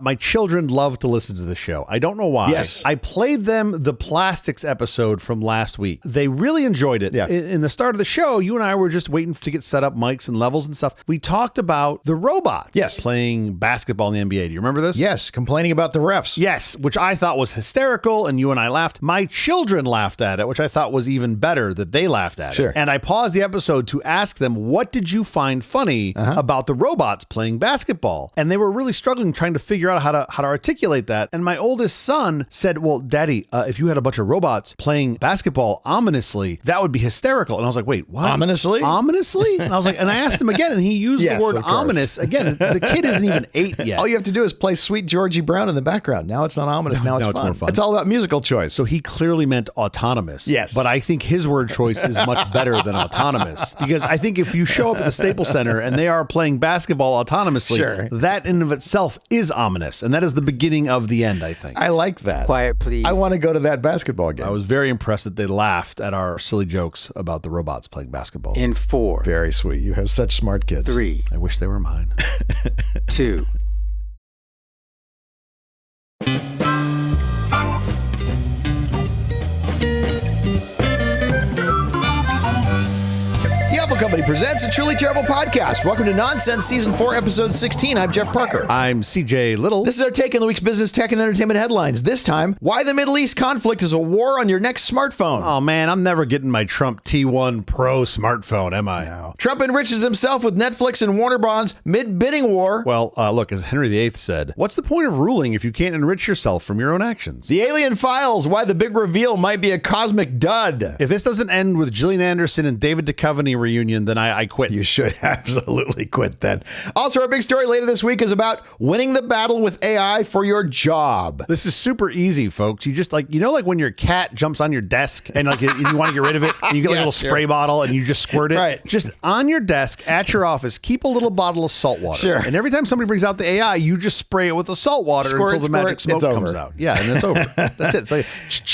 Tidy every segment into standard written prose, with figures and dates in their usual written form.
My children love to listen to the show. I don't know why. Yes. I played them the plastics episode from last week. They really enjoyed it. Yeah. In the start of the show, you and I were just waiting to get set up mics and levels and stuff. We talked about the robots playing basketball in the NBA. Do you remember this? Yes, complaining about the refs. Yes, which I thought was hysterical, and you and I laughed. My children laughed at it, which I thought was even better that they laughed at it. And I paused the episode to ask them, what did you find funny about the robots playing basketball? And they were really struggling trying to figure out how to articulate that. And my oldest son said, well, Daddy, if you had a bunch of robots playing basketball ominously, that would be hysterical. And I was like, wait, what? Ominously? Ominously? And I was like, and I asked him again, and he used the word ominous. Again, the kid isn't even 8 yet. All you have to do is play Sweet Georgie Brown in the background. Now it's not ominous. Now it's fun. More fun. It's all about musical choice. So he clearly meant autonomous. Yes. But I think his word choice is much better than autonomous. Because I think if you show up at the Staples Center and they are playing basketball autonomously, that in of itself is ominous. And that is the beginning of the end, I think. I like that. Quiet, please. I want to go to that basketball game. I was very impressed that they laughed at our silly jokes about the robots playing basketball. In 4. Very sweet. You have such smart kids. 3. I wish they were mine. 2. Company presents a Truly Terrible Podcast. Welcome to Nonsense Season 4, Episode 16. I'm Jeff Parker. I'm CJ Little. This is our take on the week's business, tech, and entertainment headlines. This time, why the Middle East conflict is a war on your next smartphone. Oh man, I'm never getting my Trump T1 Pro smartphone, am I? No. Trump enriches himself with Netflix and Warner bonds mid-bidding war. Well, look, as Henry VIII said, what's the point of ruling if you can't enrich yourself from your own actions? The Alien Files, why the big reveal might be a cosmic dud. If this doesn't end with Gillian Anderson and David Duchovny reunion, then I quit. You should absolutely quit then. Also, our big story later this week is about winning the battle with AI for your job. This is super easy, folks. You just like when your cat jumps on your desk and like you want to get rid of it and you get like a little spray bottle and you just squirt it. Right. Just on your desk at your office, keep a little bottle of salt water. Sure. And every time somebody brings out the AI, you just spray it with the salt water until the magic smoke comes out. Yeah, and it's over. That's it. So,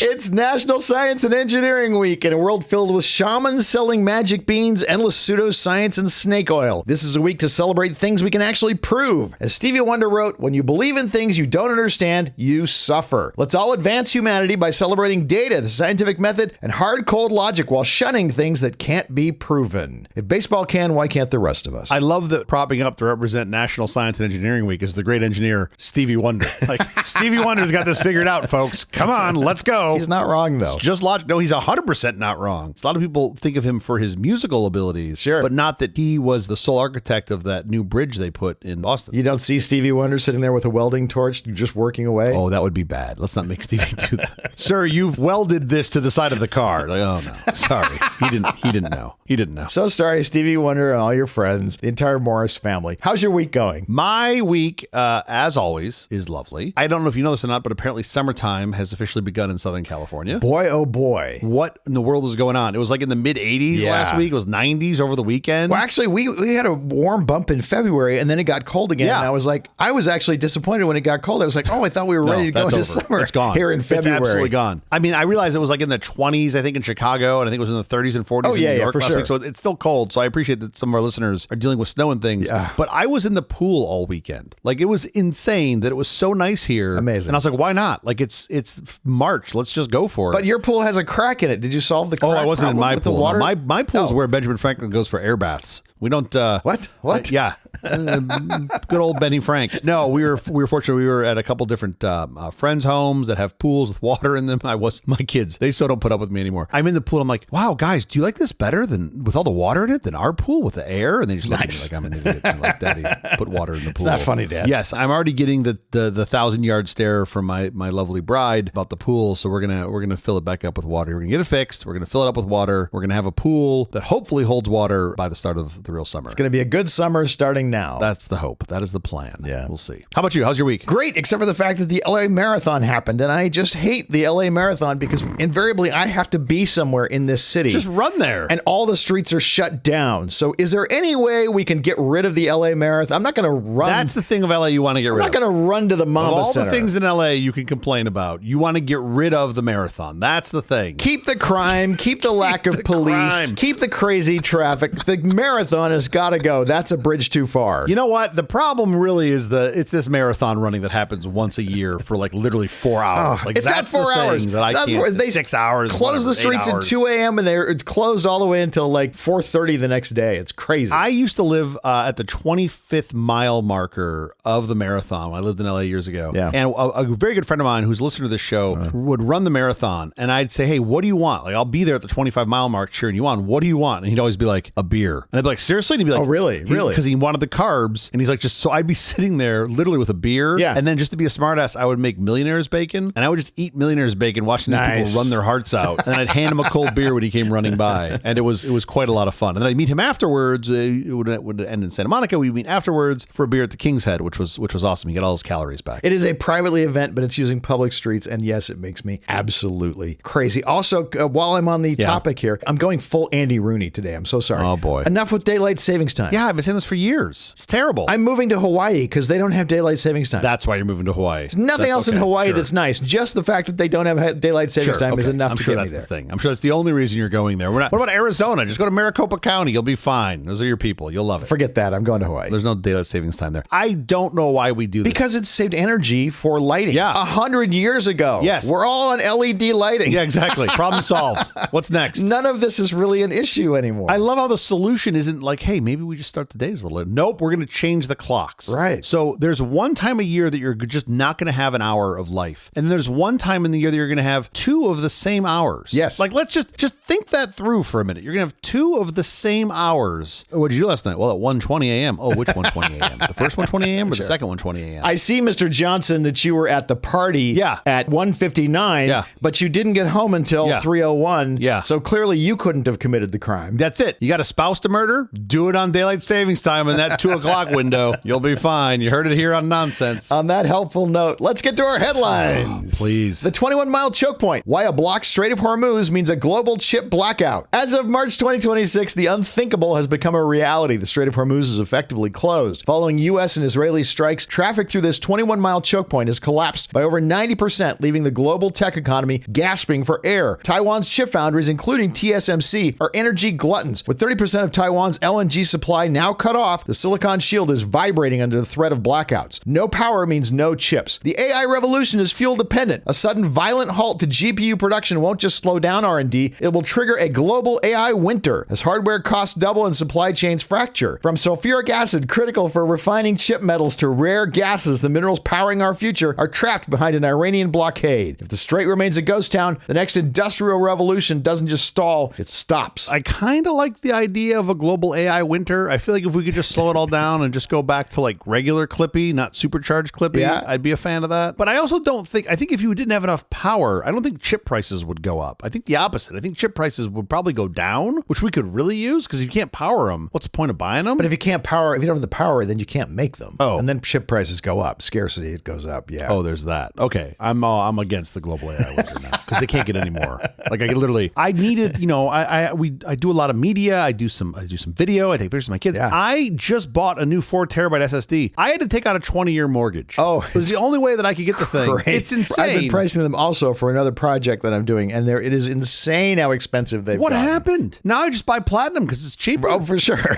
it's National Science and Engineering Week in a world filled with shamans selling magic beans, endless pseudoscience, and snake oil. This is a week to celebrate things we can actually prove. As Stevie Wonder wrote, when you believe in things you don't understand, you suffer. Let's all advance humanity by celebrating data, the scientific method, and hard, cold logic while shunning things that can't be proven. If baseball can, why can't the rest of us? I love that propping up to represent National Science and Engineering Week is the great engineer Stevie Wonder. Like, Stevie Wonder's got this figured out, folks. Come on, let's go. He's not wrong, though. It's just logic. No, he's 100% not wrong. A lot of people think of him for his musical abilities, but not that he was the sole architect of that new bridge they put in Boston. You don't see Stevie Wonder sitting there with a welding torch just working away? Oh, that would be bad. Let's not make Stevie do that. Sir, you've welded this to the side of the car. Like, oh no, sorry. He didn't know. So sorry, Stevie Wonder and all your friends, the entire Morris family. How's your week going? My week, as always, is lovely. I don't know if you know this or not, but apparently summertime has officially begun in Southern California. Boy, oh boy. What in the world is going on? It was like in the mid 80s last week. It was 90s over the weekend. Well, actually, we had a warm bump in February and then it got cold again. And I was actually disappointed when it got cold. I was like, oh, I thought we were ready to go into summer. It's gone. Here in February. It's absolutely gone. I mean, I realized it was like in the 20s, I think, in Chicago, and I think it was in the 30s and 40s in New York last week. So it's still cold. So I appreciate that some of our listeners are dealing with snow and things. Yeah. But I was in the pool all weekend. Like, it was insane that it was so nice here. Amazing. And I was like, why not? Like, it's March. Let's just go for it. But your pool has a crack in it. Did you solve the crack? Oh, I wasn't in my pool. Water? No, my pool is where Benjamin Franklin goes for air baths. We don't. What? Yeah. Good old Benny Frank. No, we were fortunate. We were at a couple different friends' homes that have pools with water in them. My kids, they so don't put up with me anymore. I'm in the pool. I'm like, wow, guys, do you like this better than with all the water in it than our pool with the air? And they just look at me like I'm an idiot. I'm like, Daddy, put water in the pool. It's not funny, Dad. Yes, I'm already getting the 1,000-yard stare from my lovely bride about the pool. So we're gonna fill it back up with water. We're gonna get it fixed. We're gonna fill it up with water. We're gonna have a pool that hopefully holds water by the start of the real summer. It's going to be a good summer starting now. That's the hope. That is the plan. Yeah. We'll see. How about you? How's your week? Great, except for the fact that the LA Marathon happened. And I just hate the LA Marathon because invariably I have to be somewhere in this city. Just run there. And all the streets are shut down. So is there any way we can get rid of the LA Marathon? I'm not going to run. That's the thing of LA you want to get rid of. I'm not going to run to the Mamba Center. All the things in LA you can complain about, you want to get rid of the marathon. That's the thing. Keep the crime. Keep the lack of police. Keep the crazy traffic. The marathon marathon has got to go. That's a bridge too far. You know what? The problem really is it's this marathon running that happens once a year for like literally 4 hours. Like it's not 4 hours. That I can't. They 6 hours. Close the streets at 2 a.m. and it's closed all the way until like 4:30 the next day. It's crazy. I used to live at the 25th mile marker of the marathon when I lived in LA years ago. Yeah. And a very good friend of mine who's listening to this show would run the marathon, and I'd say, hey, what do you want? Like, I'll be there at the 25 mile mark cheering you on. What do you want? And he'd always be like, a beer. And I'd be like, seriously? And he'd be like, oh, really? Really? Because he wanted the carbs. And he's like, so I'd be sitting there literally with a beer. Yeah. And then just to be a smartass, I would make millionaire's bacon, and I would just eat millionaire's bacon watching these people run their hearts out. And then I'd hand him a cold beer when he came running by. And it was quite a lot of fun. And then I'd meet him afterwards. It would end in Santa Monica. We'd meet afterwards for a beer at the King's Head, which was awesome. You get all his calories back. It is a privately event, but it's using public streets. And yes, it makes me absolutely crazy. Also, while I'm on the topic here, I'm going full Andy Rooney today. I'm so sorry. Oh, boy. Enough with daylight savings time. Yeah, I've been saying this for years. It's terrible. I'm moving to Hawaii because they don't have daylight savings time. That's why you're moving to Hawaii. There's nothing else in Hawaii that's nice. Just the fact that they don't have daylight savings time is enough to get me there. I'm sure that's the thing. I'm sure that's the only reason you're going there. What about Arizona? Just go to Maricopa County. You'll be fine. Those are your people. You'll love it. Forget that. I'm going to Hawaii. There's no daylight savings time there. I don't know why we do this. Because it saved energy for lighting. Yeah. 100 years ago. Yes. We're all on LED lighting. Yeah, exactly. Problem solved. What's next? None of this is really an issue anymore. I love how the solution isn't like, hey, maybe we just start the days a little later. Nope, we're going to change the clocks. Right. So there's one time a year that you're just not going to have an hour of life. And then there's one time in the year that you're going to have two of the same hours. Yes. Like, let's just think that through for a minute. You're going to have two of the same hours. What did you do last night? Well, at 1:20 a.m. Oh, which 1:20 a.m.? The first 1:20 a.m. or the second 1:20 a.m.? I see, Mr. Johnson, that you were at the party at 1:59, but you didn't get home until 3:01. Yeah. So clearly you couldn't have committed the crime. That's it. You got a spouse to murder? Do it on daylight savings time in that 2 o'clock window. You'll be fine. You heard it here on Nonsense. On that helpful note, let's get to our headlines. Oh, please. The 21-mile choke point. Why a blocked Strait of Hormuz means a global chip blackout. As of March 2026, the unthinkable has become a reality. The Strait of Hormuz is effectively closed. Following U.S. and Israeli strikes, traffic through this 21-mile choke point has collapsed by over 90%, leaving the global tech economy gasping for air. Taiwan's chip foundries, including TSMC, are energy gluttons. With 30% of Taiwan's LNG supply now cut off, the silicon shield is vibrating under the threat of blackouts. No power means no chips. The AI revolution is fuel dependent. A sudden violent halt to GPU production won't just slow down R&D, it will trigger a global AI winter as hardware costs double and supply chains fracture. From sulfuric acid, critical for refining chip metals, to rare gases, the minerals powering our future are trapped behind an Iranian blockade. If the Strait remains a ghost town, the next industrial revolution doesn't just stall, it stops. I kind of like the idea of a global AI winter. I feel like if we could just slow it all down and just go back to like regular Clippy, not supercharged Clippy, I'd be a fan of that. But I also don't think, I think if you didn't have enough power, I don't think chip prices would go up. I think the opposite. I think chip prices would probably go down, which we could really use, because if you can't power them, what's the point of buying them? But if you don't have the power, then you can't make them. Oh. And then chip prices go up. Scarcity, it goes up. Yeah. Oh, there's that. Okay. I'm against the global AI winter now, because they can't get any more. Like, I needed, I do a lot of media. I do some video. I take pictures of my kids. Yeah. I just bought a new 4 terabyte SSD. I had to take out a 20-year mortgage. Oh. It was the only way that I could get the thing. Great. It's insane. I've been pricing them also for another project that I'm doing, and it is insane how expensive they've What gotten. happened? Now I just buy platinum because it's cheaper. Oh, for sure.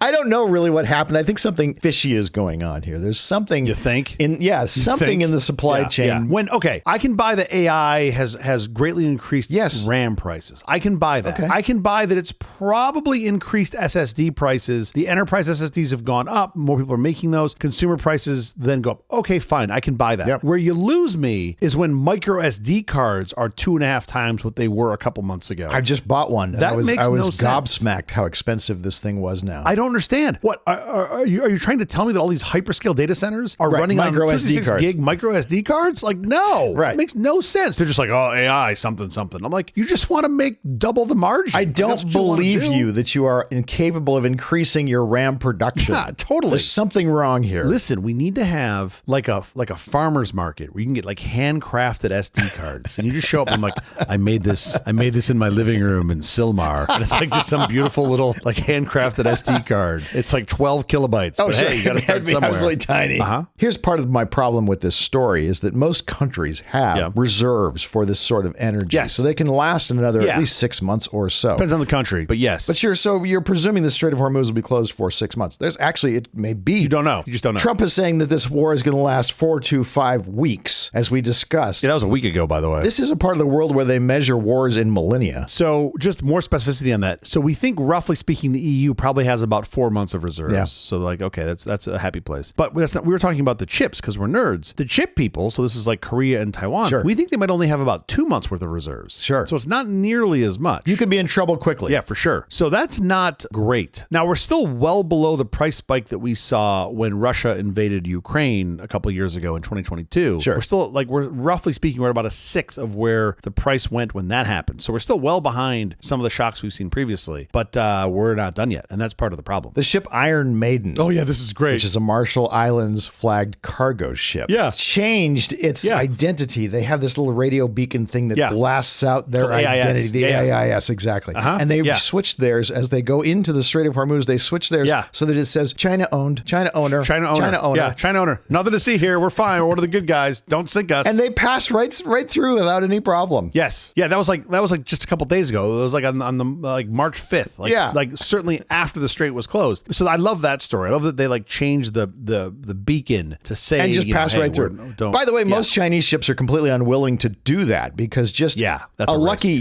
I don't know really what happened. I think something fishy is going on here. There's something. You think? Something in the supply chain. Yeah. I can buy the AI has greatly increased RAM prices. I can buy that. Okay. I can buy that it's probably increased SSD prices. The enterprise SSDs have gone up. More people are making those. Consumer prices then go up. Okay, fine. I can buy that. Yep. Where you lose me is when micro SD cards are 2.5 times what they were a couple months ago. I just bought one. That makes I was no sense. gobsmacked how expensive this thing was now. I don't understand. What are you trying to tell me that all these hyperscale data centers are running micro on SD 56 cards. gig micro SD cards? Like, no, Right. It makes no sense. They're just like, oh, AI, something. I'm like, you just want to make double the margin. I don't believe you that you are incapable of increasing your RAM production. Yeah, totally. There's something wrong here. Listen, we need to have like a farmer's market where you can get like handcrafted SD cards, and you just show up and I'm like, I made this in my living room in Silmar, and it's like just some beautiful little like handcrafted SD SD card. It's like 12 kilobytes. Oh, but sure. Hey, you got to start somewhere. Absolutely tiny. Here's part of my problem with this story is that most countries have reserves for this sort of energy. Yes. So they can last another at least 6 months or so. Depends on the country, but yes. But you're presuming the Strait of Hormuz will be closed for 6 months. There's actually, it may be. You don't know. You just don't know. Trump is saying that this war is going to last 4 to 5 weeks, as we discussed. Yeah, that was a week ago, by the way. This is a part of the world where they measure wars in millennia. So just more specificity on that. So we think, roughly speaking, the EU probably has about 4 months of reserves. Yeah. So like, okay, that's a happy place. But that's not, we were talking about the chips because we're nerds. The chip people, so this is like Korea and Taiwan, we think they might only have about 2 months worth of reserves. Sure. So it's not nearly as much. You could be in trouble quickly. Yeah, for sure. So that's not great. Now, we're still well below the price spike that we saw when Russia invaded Ukraine a couple of years ago in 2022. Sure. We're still, like, we're roughly speaking, we're at about a sixth of where the price went when that happened. So we're still well behind some of the shocks we've seen previously, but we're not done yet. And that's part of the problem. The ship Iron Maiden. Oh, yeah, this is great. Which is a Marshall Islands flagged cargo ship. Yeah. Changed its identity. They have this little radio beacon thing that blasts out their identity. The AIS, exactly. And they switched theirs as they go into the Strait of Hormuz. They switch theirs so that it says China owned, China owner, China owner. Yeah, China owner. Nothing to see here. We're fine. We're one of the good guys. Don't sink us. And they pass right through without any problem. Yes. Yeah, that was like just a couple days ago. It was like on the like March 5th. Like certainly after the strait was closed. So I love that story. I love that they like changed the beacon to say and just pass right through. By the way, most Chinese ships are completely unwilling to do that because just that's a lucky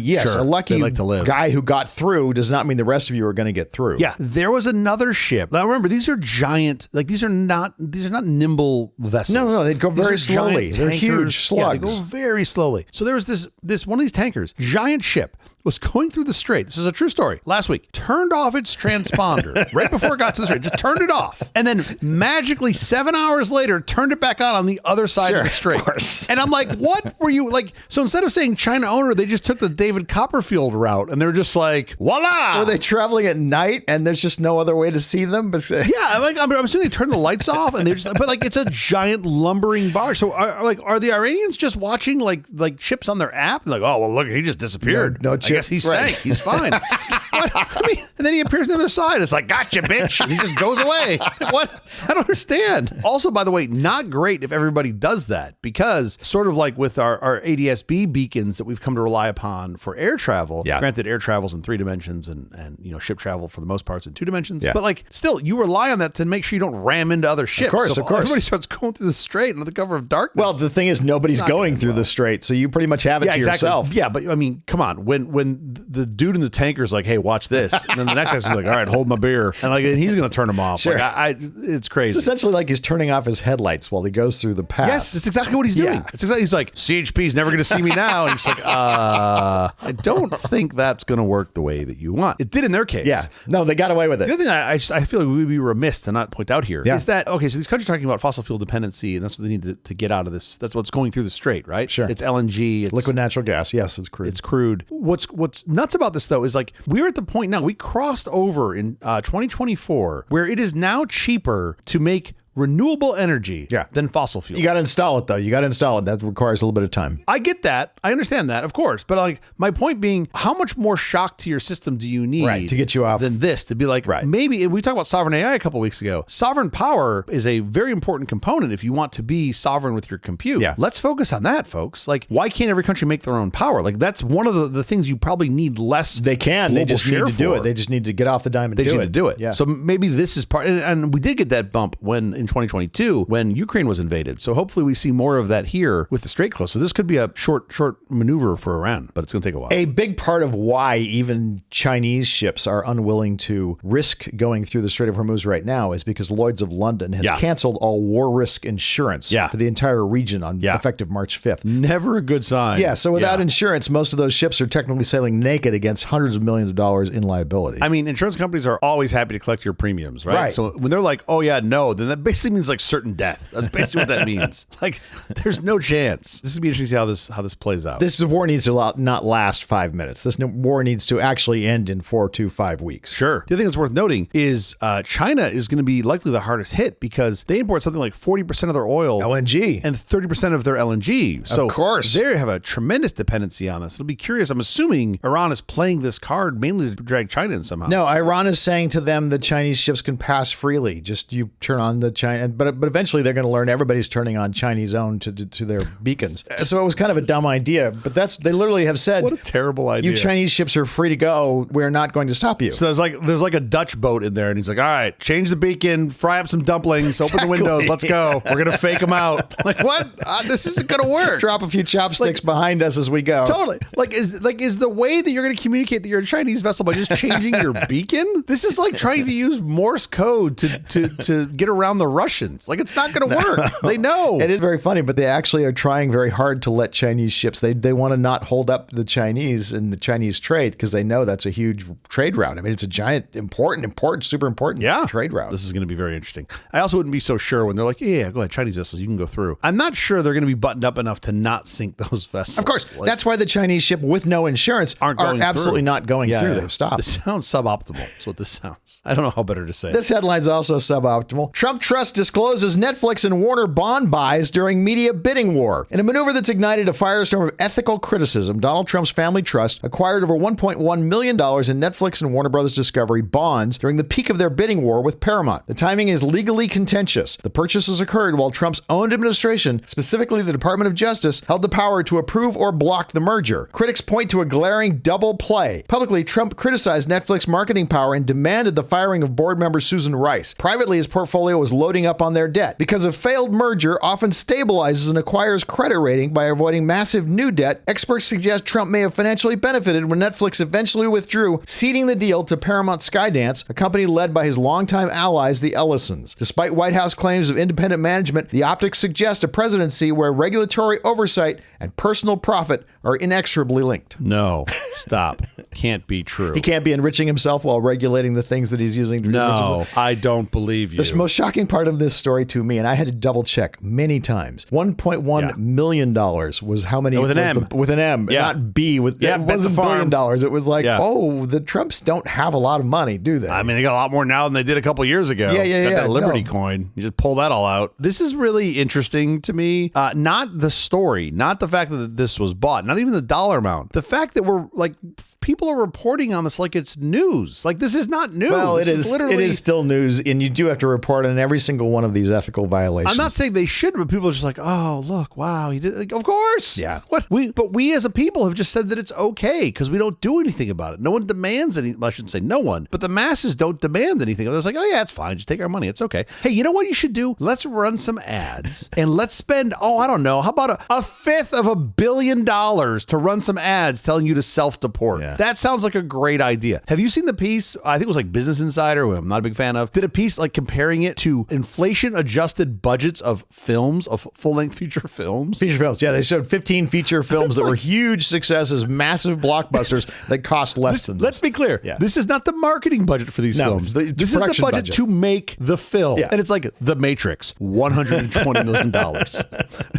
guy who got through does not mean the rest of you are going to get through. Yeah. There was another ship. Now remember, these are giant, like these are not nimble vessels. No, they go very slowly. They're huge slugs. Yeah, they go very slowly. So there was this one of these tankers, giant ship, was going through the strait. This is a true story. Last week, turned off its transponder right before it got to the strait. Just turned it off. And then magically 7 hours later, turned it back on the other side of the strait. And I'm like, what were you like? So instead of saying China owner, they just took the David Copperfield route and they're just like, voila. Were they traveling at night and there's just no other way to see them? I'm assuming they turned the lights off and they just, but like it's a giant lumbering barge. So are the Iranians just watching like ships on their app? Like, oh, well, look, he just disappeared. No chip. I guess he sank. He's fine. And then he appears on the other side. It's like, gotcha, bitch. And he just goes away. What? I don't understand. Also, by the way, not great if everybody does that because sort of like with our ADS-B beacons that we've come to rely upon for air travel, granted air travel's in 3 dimensions and ship travel for the most part in 2 dimensions, but like still you rely on that to make sure you don't ram into other ships. Of course. Everybody starts going through the strait under the cover of darkness. Well, the thing is nobody's going through the strait, so you pretty much have it to yourself. Yeah, but I mean, come on. When the dude in the tanker's like, hey, watch this. And then the next guy's like, all right, hold my beer. And he's going to turn them off. Sure. Like, it's crazy. It's essentially like he's turning off his headlights while he goes through the pass. Yes, it's exactly what he's doing. It's exactly. He's like, CHP's never going to see me now. And he's like, I don't think that's going to work the way that you want. It did in their case. Yeah. No, they got away with it. The other thing I feel like we would be remiss to not point out here is that, okay, so these countries are talking about fossil fuel dependency, and that's what they need to get out of this. That's what's going through the strait, right? Sure. It's LNG. It's liquid natural gas. Yes, it's crude. It's crude. What's nuts about this, though, is like we're at the point now, we crossed over in 2024 where it is now cheaper to make renewable energy than fossil fuels. You got to install it, though. You got to install it. That requires a little bit of time. I get that. I understand that, of course. But like my point being, how much more shock to your system do you need to get you off than this? To be like, maybe, and we talked about sovereign AI a couple of weeks ago. Sovereign power is a very important component if you want to be sovereign with your compute. Yeah. Let's focus on that, folks. Like, why can't every country make their own power? Like, that's one of the things you probably need less. They can. They just need to do it. They just need to get off the dime and do it. They just need to do it. Yeah. So maybe this is part, and we did get that bump in 2022 when Ukraine was invaded. So hopefully we see more of that here with the strait closed. So this could be a short maneuver for Iran, but it's going to take a while. A big part of why even Chinese ships are unwilling to risk going through the Strait of Hormuz right now is because Lloyd's of London has canceled all war risk insurance for the entire region on effective March 5th. Never a good sign. Yeah, so without insurance, most of those ships are technically sailing naked against hundreds of millions of dollars in liability. I mean, insurance companies are always happy to collect your premiums, right? So when they're like, oh yeah, no, then that basically basically means like certain death. That's basically what that means. Like, there's no chance. This is gonna be interesting to see how this plays out. This war needs to not last 5 minutes. This war needs to actually end in 4 to 5 weeks. Sure. The other thing that's worth noting is China is going to be likely the hardest hit because they import something like 40% of their oil, LNG, and 30% of their LNG. So of course, they have a tremendous dependency on this. It'll be curious. I'm assuming Iran is playing this card mainly to drag China in somehow. No, Iran is saying to them the Chinese ships can pass freely. Just you turn on the China, but eventually they're going to learn everybody's turning on Chinese own to their beacons. So it was kind of a dumb idea, but they literally have said, what a terrible idea. You Chinese ships are free to go. We're not going to stop you. So there's like a Dutch boat in there, and he's like, all right, change the beacon, fry up some dumplings, open the windows, let's go. We're going to fake them out. Like, what? This isn't going to work. Drop a few chopsticks behind us as we go. Totally. Is the way that you're going to communicate that you're a Chinese vessel by just changing your beacon? This is like trying to use Morse code to get around the Russians. Like, it's not going to work. They know. It is very funny, but they actually are trying very hard to let Chinese ships, they want to not hold up the Chinese and the Chinese trade because they know that's a huge trade route. I mean, it's a giant, important, super important trade route. This is going to be very interesting. I also wouldn't be so sure when they're like, yeah, go ahead, Chinese vessels, you can go through. I'm not sure they're going to be buttoned up enough to not sink those vessels. Of course. That's why the Chinese ship with no insurance are absolutely not going through. They've stopped. This sounds suboptimal. That's what this sounds. I don't know how better to say. This headline's also suboptimal. Trump Trust discloses Netflix and Warner bond buys during media bidding war. In a maneuver that's ignited a firestorm of ethical criticism, Donald Trump's family trust acquired over $1.1 million in Netflix and Warner Brothers Discovery bonds during the peak of their bidding war with Paramount. The timing is legally contentious. The purchases occurred while Trump's own administration, specifically the Department of Justice, held the power to approve or block the merger. Critics point to a glaring double play. Publicly, Trump criticized Netflix marketing power and demanded the firing of board member Susan Rice. Privately, his portfolio was loading up on their debt. Because a failed merger often stabilizes and acquires credit rating by avoiding massive new debt, experts suggest Trump may have financially benefited when Netflix eventually withdrew, ceding the deal to Paramount Skydance, a company led by his longtime allies, the Ellisons. Despite White House claims of independent management, the optics suggest a presidency where regulatory oversight and personal profit are inexorably linked. No, stop. Can't be true. He can't be enriching himself while regulating the things that he's using to enrich himself. I don't believe you. The most shocking part of this story to me, and I had to double check many times, $1.1 million was how many? With an M. With an M, not B. It wasn't $1 billion. It was like, the Trumps don't have a lot of money, do they? I mean, they got a lot more now than they did a couple years ago. Got that Liberty coin. You just pull that all out. This is really interesting to me. Not the story, not the fact that this was bought, not even the dollar amount. The fact that we're like, people are reporting on this like it's news. Like, this is not news. Well, it is still news, and you do have to report on every single one of these ethical violations. I'm not saying they should, but people are just like, oh, look, wow, he did. Like, of course. Yeah. But we as a people have just said that it's okay because we don't do anything about it. No one demands anything. I shouldn't say no one, but the masses don't demand anything. They're like, oh yeah, it's fine. Just take our money. It's okay. Hey, you know what you should do? Let's run some ads and let's spend, I don't know, how about a fifth of $1 billion to run some ads telling you to self-deport. Yeah. That sounds like a great idea. Have you seen the piece? I think it was like Business Insider, who I'm not a big fan of, did a piece like comparing it to inflation-adjusted budgets of films, of full-length feature films. Feature films, yeah. They showed 15 feature films that were huge successes, massive blockbusters that cost less than this. Let's be clear. Yeah. This is not the marketing budget for these films. This is the budget to make the film. Yeah. And it's like The Matrix, $120 million.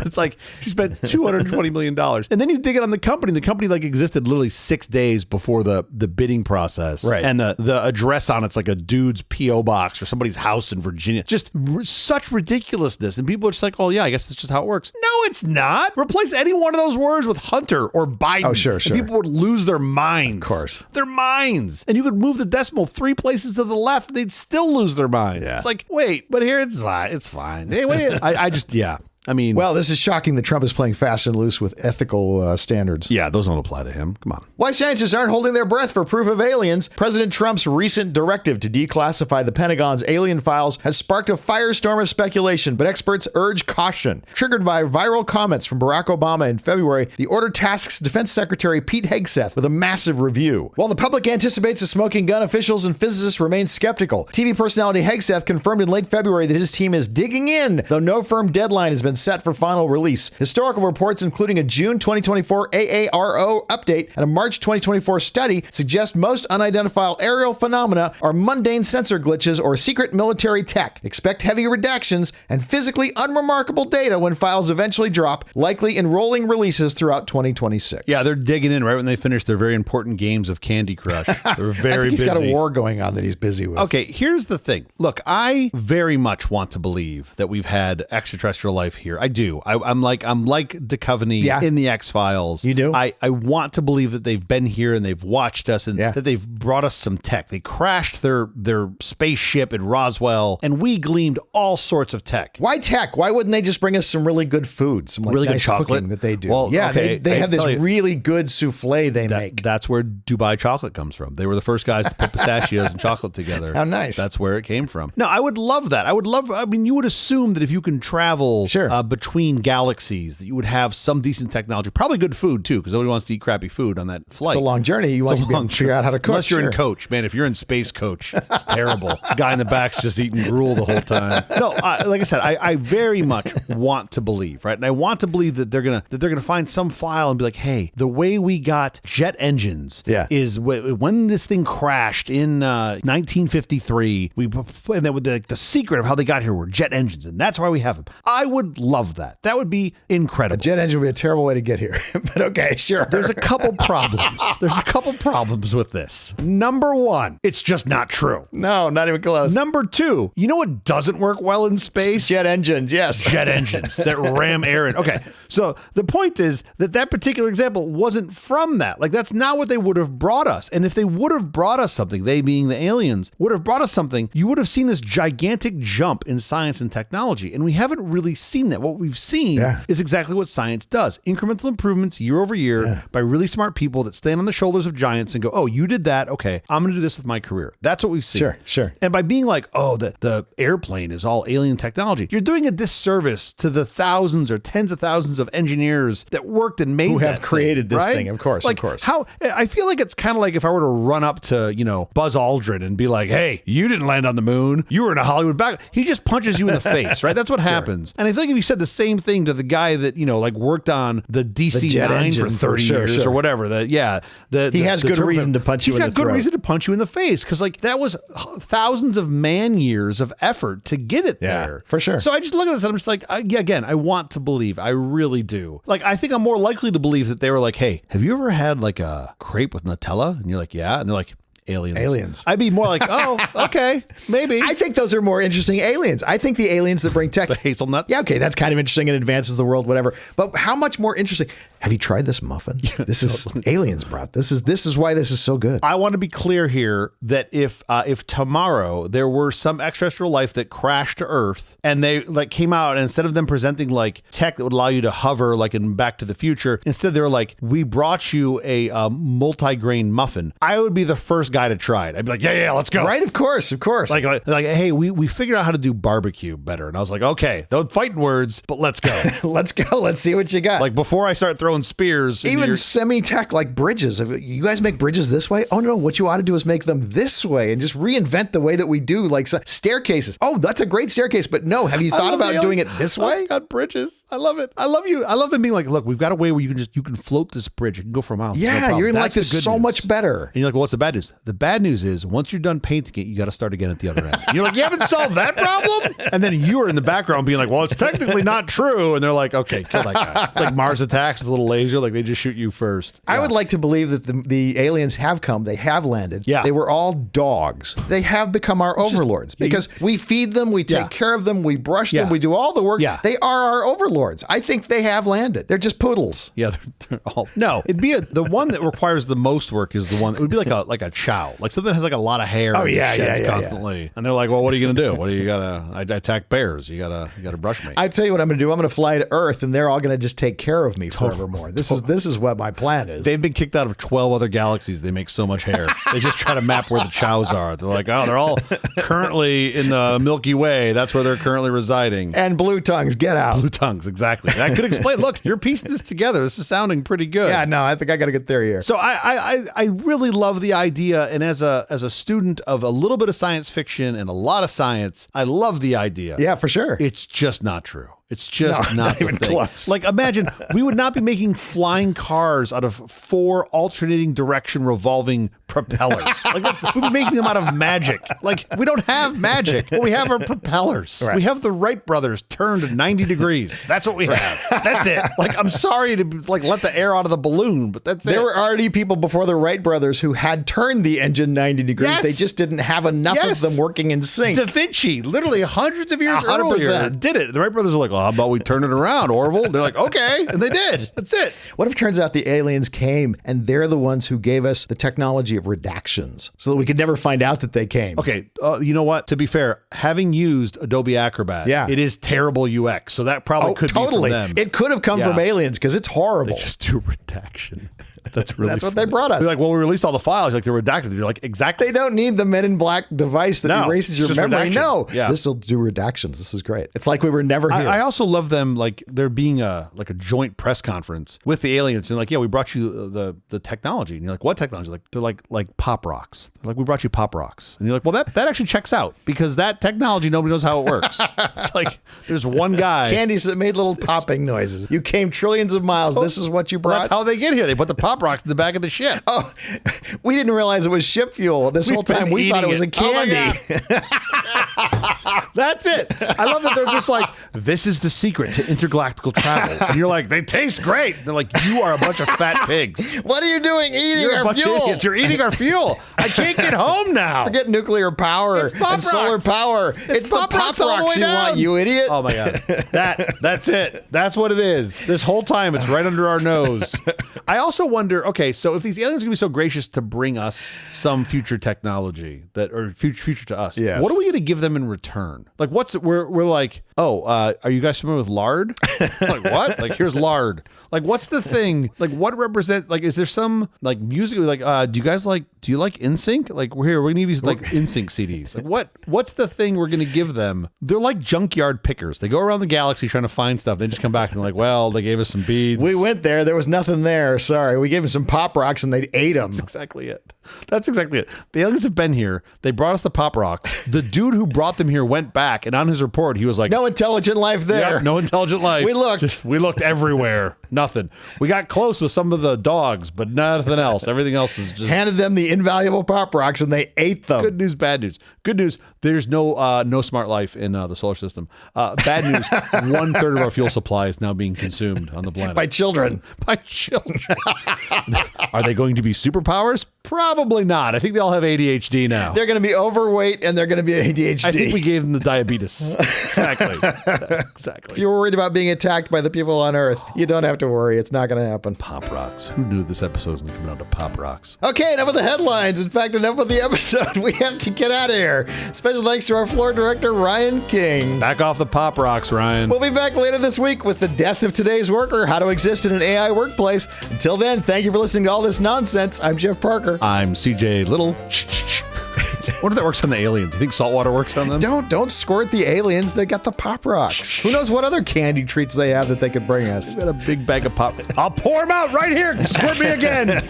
It's like she spent $220 million. And then you dig it on the company. The company like existed literally 6 days before the bidding process. Right. And the address on it's like a dude's P.O. box or somebody's house in Virginia. Just such ridiculousness. And people are just like, oh yeah, I guess that's just how it works. No, it's not. Replace any one of those words with Hunter or Biden. Oh, sure. And people would lose their minds. Of course. Their minds. And you could move the decimal 3 places to the left, they'd still lose their minds. Yeah. It's like, wait, but here it's fine. It's fine. Hey, wait, I mean, well, this is shocking that Trump is playing fast and loose with ethical standards. Yeah, those don't apply to him. Come on. Why scientists aren't holding their breath for proof of aliens? President Trump's recent directive to declassify the Pentagon's alien files has sparked a firestorm of speculation, but experts urge caution. Triggered by viral comments from Barack Obama in February, the order tasks Defense Secretary Pete Hegseth with a massive review. While the public anticipates a smoking gun, officials and physicists remain skeptical. TV personality Hegseth confirmed in late February that his team is digging in, though no firm deadline has been set for final release. Historical reports, including a June 2024 AARO update and a March 2024 study, suggest most unidentified aerial phenomena are mundane sensor glitches or secret military tech. Expect heavy redactions and physically unremarkable data when files eventually drop, likely in rolling releases throughout 2026. Yeah, they're digging in right when they finish their very important games of Candy Crush. They're very he's busy. got a war going on that he's busy with. Okay, here's the thing. Look, I very much want to believe that we've had extraterrestrial life here. I do. I'm like Duchovny in the X-Files. You do? I want to believe that they've been here and they've watched us and that they've brought us some tech. They crashed their spaceship in Roswell and we gleaned all sorts of tech. Why tech? Why wouldn't they just bring us some really good food? Some really nice good chocolate cooking that they do. Well, yeah, okay, they have this really good souffle they make. That's where Dubai chocolate comes from. They were the first guys to put pistachios and chocolate together. How nice. That's where it came from. No, I would love that. I mean, you would assume that if you can travel between galaxies, that you would have some decent technology. Probably good food, too, because nobody wants to eat crappy food on that flight. It's a long journey. You want to figure out how to cook. Unless you're in coach. Man, if you're in space coach, it's terrible. The guy in the back's just eating gruel the whole time. No, like I said, I very much want to believe, right? And I want to believe that they're gonna find some file and be like, hey, the way we got jet engines is when this thing crashed in 1953. And then with the secret of how they got here were jet engines, and that's why we have them. I would love that. That would be incredible. A jet engine would be a terrible way to get here, but okay, sure. There's a couple problems. With this. Number one, it's just not true. No, not even close. Number two, you know what doesn't work well in space? Jet engines, yes. Jet engines that ram air in. Okay, so the point is that particular example wasn't from that. Like, that's not what they would have brought us. And if they would have brought us something, they being the aliens, would have brought us something, you would have seen this gigantic jump in science and technology. And we haven't really seen that. What we've seen is exactly what science does. Incremental improvements year over year by really smart people that stand on the shoulders of giants and go, oh, you did that. Okay, I'm going to do this with my career. That's what we've seen. Sure. And by being like, oh, the airplane is all alien technology, you're doing a disservice to the thousands or tens of thousands of engineers that worked and made who have created this thing. Of course. How I feel like it's kind of like if I were to run up to, Buzz Aldrin and be like, hey, you didn't land on the moon. You were in a Hollywood back. He just punches you in the face, right? That's what happens. And I think if you said the same thing to the guy that, worked on the DC-9 for 30 years or whatever, he has good reason to punch you in the throat. He's got good reason to punch you in the face because that was thousands of man years of effort to get it there. For sure. So I just look at this and I'm just like, again, I want to believe. I really do. Like, I think I'm more likely to believe that they were like, hey, have you ever had like a crepe with Nutella? And you're like, yeah. And they're like, aliens. I'd be more like, oh, okay, maybe. I think those are more interesting aliens. I think the aliens that bring tech. The hazelnuts? Yeah, okay, that's kind of interesting and advances the world, whatever. But how much more interesting? Have you tried this muffin? This is aliens brought. This is why this is so good. I want to be clear here that if tomorrow there were some extraterrestrial life that crashed to Earth and they came out and instead of them presenting like tech that would allow you to hover like in Back to the Future, instead they were like, we brought you a multi-grain muffin, I would be the first guy to try it. I'd be like, yeah, let's go. Right, of course. Like, hey, we figured out how to do barbecue better. And I was like, okay, those fighting words, but let's go. Let's go. Let's see what you got. Like before I start throwing spears. Even semi-tech like bridges. You guys make bridges this way? Oh no, what you ought to do is make them this way and just reinvent the way that we do like staircases. Oh, that's a great staircase, but no, have you thought about doing it this way? God, bridges. I love it. I love you. I love them being like, look, we've got a way where you can float this bridge. You can go for miles. Yeah, you're gonna like this so much better. And you're like, well, what's the bad news? The bad news is once you're done painting it, you got to start again at the other end. And you're like, you haven't solved that problem? And then you're in the background being like, well, it's technically not true. And they're like, okay, kill that guy. It's like Mars Attacks with a little laser. Like they just shoot you first. I would like to believe that the aliens have come. They have landed. Yeah. They were all dogs. They have become our overlords because we feed them, we take care of them, we brush them, we do all the work. Yeah. They are our overlords. I think they have landed. They're just poodles. Yeah, they're all. No, it'd be the one that requires the most work is the one. It would be like a chow, like something that has like a lot of hair. Oh yeah, constantly. Yeah. And they're like, well, what are you gonna do? What do you gotta? I attack bears. You gotta brush me. I tell you what I'm gonna do. I'm gonna fly to Earth, and they're all gonna just take care of me forevermore. This is what my plan is. They've been kicked out of 12 other galaxies. They make so much hair. They just try to map where the chows are. They're like, oh, they're all currently in the Milky Way. That's where they're currently residing. And blue tongues, get out. Blue tongues, exactly. That could explain. Look, you're piecing this together. This is sounding pretty good. Yeah, no, I think I got a good theory here. So I really love the idea, and as a student of a little bit of science fiction and a lot of science, I love the idea. Yeah, for sure. It's just not true. It's just not even the thing. close. Like, imagine we would not be making flying cars out of 4 alternating direction revolving propellers. Like, we'd be making them out of magic. Like, we don't have magic. What we have are propellers. Right. We have the Wright brothers turned 90 degrees. That's what we have. That's it. Like, I'm sorry to like let the air out of the balloon, but that's it. There were already people before the Wright brothers who had turned the engine 90 degrees. Yes. They just didn't have enough of them working in sync. Da Vinci, literally hundreds of years 100%. earlier, did it. The Wright brothers were like, well, how about we turn it around, Orville? They're like, okay. And they did. That's it. What if it turns out the aliens came and they're the ones who gave us the technology of redactions so that we could never find out that they came? Okay, you know what? To be fair, having used Adobe Acrobat, it is terrible UX. So that probably could be from them. It could have come from aliens because it's horrible. They just do redaction. That's really That's what they brought us. They're like, well, we released all the files. Like, they're redacted. You're like, exactly. They don't need the Men in Black device that erases your memory. Redaction. No, Yeah. this will do redactions. This is great. It's like we were never here. I also love them, like, there being a joint press conference with the aliens, and like, yeah, we brought you the technology, and you're like, what technology? Like, they're like pop rocks. They're like, we brought you pop rocks, and you're like, well, that actually checks out because that technology nobody knows how it works. It's like there's one guy, candies that made little popping noises. You came trillions of miles. This is what you brought. Well, that's how they get here. They put the pop rocks in the back of the ship. Oh, we didn't realize it was ship fuel this whole time. We thought it was a candy. That's it. I love that they're just like, this is the secret to intergalactical travel. And you're like, they taste great. And they're like, you are a bunch of fat pigs. What are you doing eating You're our a bunch fuel? of idiots. You're eating our fuel. I can't get home now. Forget nuclear power and solar power. It's the pop rocks you want, you idiot. Oh my God. That's it. That's what it is. This whole time it's right under our nose. I also wonder, okay, so if these aliens are going to be so gracious to bring us some future technology or future to us, what are we going to give them in return? Like, we're like, oh, are you guys familiar with lard? Like, what? Like, here's lard. Like, what's the thing? Like, what represent? Like, is there some like music? Like, do you like NSYNC? Like, we're gonna give you like NSYNC CDs. Like, what's the thing we're gonna give them? They're like junkyard pickers. They go around the galaxy trying to find stuff. They just come back and they're like, well, they gave us some beads. We went there. There was nothing there. Sorry. We gave them some pop rocks and they ate them. That's exactly it. That's exactly it. The aliens have been here. They brought us the pop rocks. The dude who brought them here went back, and on his report, he was like, no intelligent life there. Yep, no intelligent life. We looked everywhere. Nothing. We got close with some of the dogs, but nothing else. Everything else is just handed them the invaluable pop rocks and they ate them. Good news, bad news. Good news, there's no smart life in the solar system. Bad news, 1/3 of our fuel supply is now being consumed on the planet. By children. By children. Are they going to be superpowers? Probably not. I think they all have ADHD now. They're going to be overweight and they're going to be ADHD. I think we gave them the diabetes. Exactly. If you're worried about being attacked by the people on Earth, you don't have to worry. It's not going to happen. Pop rocks. Who knew this episode was going to come down to pop rocks? Okay, enough with the headlines. In fact, enough with the episode. We have to get out of here. Special thanks to our floor director, Ryan King. Back off the pop rocks, Ryan. We'll be back later this week with the death of today's worker, how to exist in an AI workplace. Until then, thank you for listening to all this nonsense. I'm Jeff Parker. I'm CJ Little. What if that works on the aliens? Do you think saltwater works on them? Don't squirt the aliens. They got the pop rocks. Who knows what other candy treats they have that they could bring us? We've got a big bag of pop. I'll pour them out right here. Squirt me again.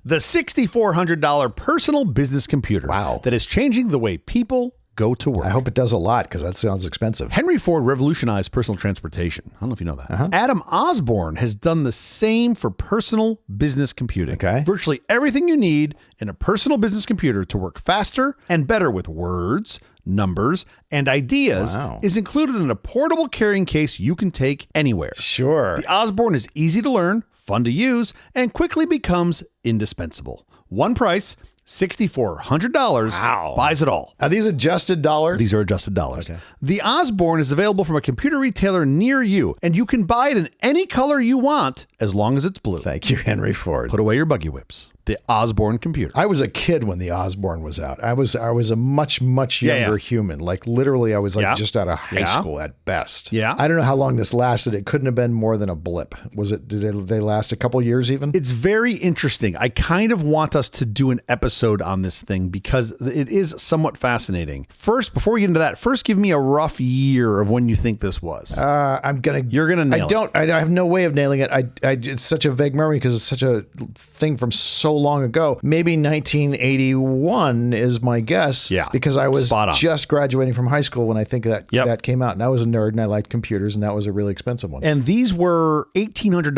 The $6,400 personal business computer. Wow. That is changing the way people go to work. I hope it does a lot because that sounds expensive. Henry Ford revolutionized personal transportation. I don't know if you know that. Adam Osborne has done the same for personal business computing. Okay. Virtually everything you need in a personal business computer to work faster and better with words, numbers, and ideas is included in a portable carrying case you can take anywhere. Sure. The Osborne is easy to learn, fun to use, and quickly becomes indispensable. One price, $6,400 buys it all. Are these adjusted dollars? These are adjusted dollars. Okay. The Osborne is available from a computer retailer near you, and you can buy it in any color you want as long as it's blue. Thank you, Henry Ford. Put away your buggy whips. The Osborne computer. I was a kid when the Osborne was out. I was a much younger human. Like literally, I was like just out of high school at best. Yeah. I don't know how long this lasted. It couldn't have been more than a blip. Was it? Did they last a couple years even? It's very interesting. I kind of want us to do an episode on this thing because it is somewhat fascinating. First, before we get into that, first give me a rough year of when you think this was. You're gonna nail it. I have no way of nailing it. It's such a vague memory because it's such a thing from so long ago. Maybe 1981 is my guess. Yeah. Because I was just graduating from high school when I think that came out. And I was a nerd and I liked computers and that was a really expensive one. And these were $1,800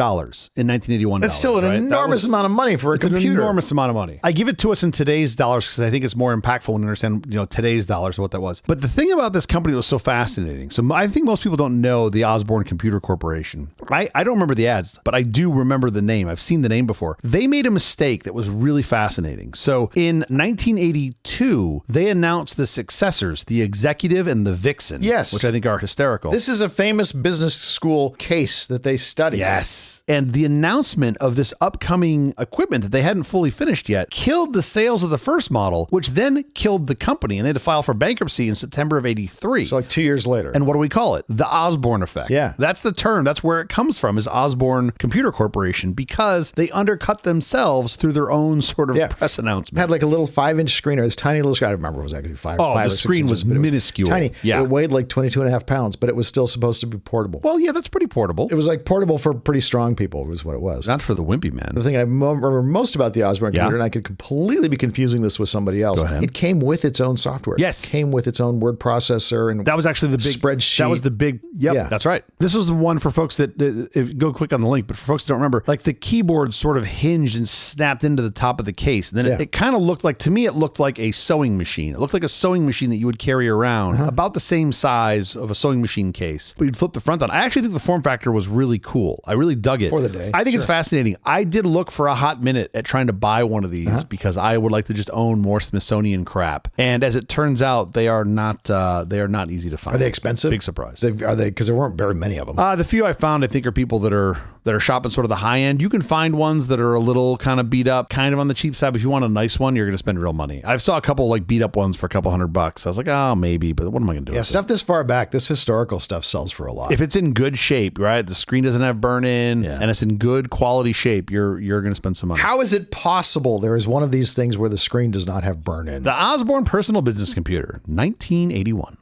in 1981. That's still an enormous amount of money for a computer. An enormous amount of money. I give it to us in today's dollars because I think it's more impactful when you understand, today's dollars, what that was. But the thing about this company that was so fascinating. So I think most people don't know the Osborne Computer Corporation. I don't remember the ads, but I do remember the name. I've seen the name before. They made a mistake that was really fascinating. So in 1982, they announced the successors, the Executive and the Vixen. Yes. Which I think are hysterical. This is a famous business school case that they studied. Yes. And the announcement of this upcoming equipment that they hadn't fully finished yet killed the sales of the first model, which then killed the company. And they had to file for bankruptcy in September of 83. So like 2 years later. And what do we call it? The Osborne effect. Yeah. That's the term. That's where it comes from, is Osborne Computer Corporation, because they undercut themselves through their own sort of press announcement. Had like a little 5-inch screen or this tiny little screen. I don't remember what it was actually 5 the or 6 screen inches, was minuscule. Tiny. Yeah. It weighed like 22.5 pounds, but it was still supposed to be portable. Well, yeah, that's pretty portable. It was like portable for pretty strong people was what it was. Not for the wimpy man. The thing I remember most about the Osborne computer, and I could completely be confusing this with somebody else, it came with its own software. Yes. It came with its own word processor. And that was actually the big spreadsheet. That was the big, that's right. This was the one for folks that, go click on the link, but for folks that don't remember, like the keyboard sort of hinged and snapped into the top of the case. And then it kind of looked like, to me, it looked like a sewing machine. It looked like a sewing machine that you would carry around, about the same size of a sewing machine case, but you'd flip the front on. I actually think the form factor was really cool. I really dug it. For the day. I think it's fascinating. I did look for a hot minute at trying to buy one of these because I would like to just own more Smithsonian crap. And as it turns out, they are not easy to find. Are they expensive? Big surprise. Are they? Because there weren't very many of them. The few I found, I think, are people that are shopping sort of the high end. You can find ones that are a little kind of beat up, kind of on the cheap side. But if you want a nice one, you're going to spend real money. I saw a couple like beat up ones for a couple $100. I was like, oh, maybe, but what am I going to do? Yeah, stuff this far back, this historical stuff sells for a lot. If it's in good shape, right? The screen doesn't have burn in, and it's in good quality shape, you're going to spend some money. How is it possible there is one of these things where the screen does not have burn in? The Osborne Personal Business Computer, 1981.